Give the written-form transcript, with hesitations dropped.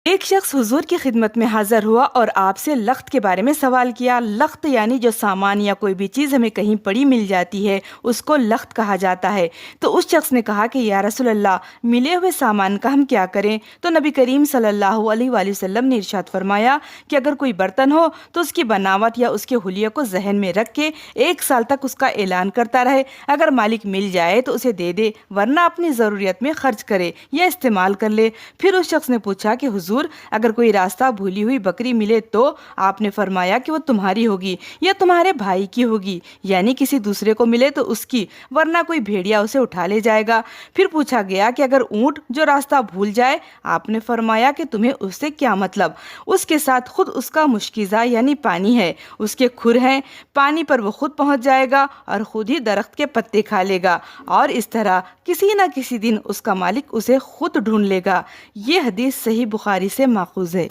ایک شخص حضور کی خدمت میں حاضر ہوا اور آپ سے لخت کے بارے میں سوال کیا۔ لخت یعنی جو سامان یا کوئی بھی چیز ہمیں کہیں پڑی مل جاتی ہے اس کو لخت کہا جاتا ہے۔ تو اس شخص نے کہا کہ یا رسول اللہ، ملے ہوئے سامان کا ہم کیا کریں؟ تو نبی کریم صلی اللہ علیہ وآلہ وسلم نے ارشاد فرمایا کہ اگر کوئی برتن ہو تو اس کی بناوٹ یا اس کے حلیے کو ذہن میں رکھ کے 1 سال تک اس کا اعلان کرتا رہے۔ اگر مالک مل جائے تو اسے دے دے، ورنہ اپنی ضروریت میں خرچ کرے یا استعمال کر لے۔ پھر اس شخص نے پوچھا کہ حضور، اگر کوئی راستہ بھولی ہوئی بکری ملے تو؟ آپ نے فرمایا کہ وہ تمہاری ہوگی یا تمہارے بھائی کی ہوگی، یعنی کسی دوسرے کو ملے تو اس کی، ورنہ کوئی بھیڑیا اسے اٹھا لے جائے گا۔ پھر پوچھا گیا کہ اگر اونٹ جو راستہ بھول جائے؟ آپ نے فرمایا کہ تمہیں اس سے کیا مطلب؟ اس کے ساتھ خود اس کا مشکیزہ یعنی پانی ہے، اس کے کھر ہیں، پانی پر وہ خود پہنچ جائے گا اور خود ہی درخت کے پتے کھا لے گا، اور اس طرح کسی نہ کسی دن اس کا مالک اسے خود ڈھونڈ لے گا۔ یہ حدیث صحیح بخاری سے ماخوذ ہے۔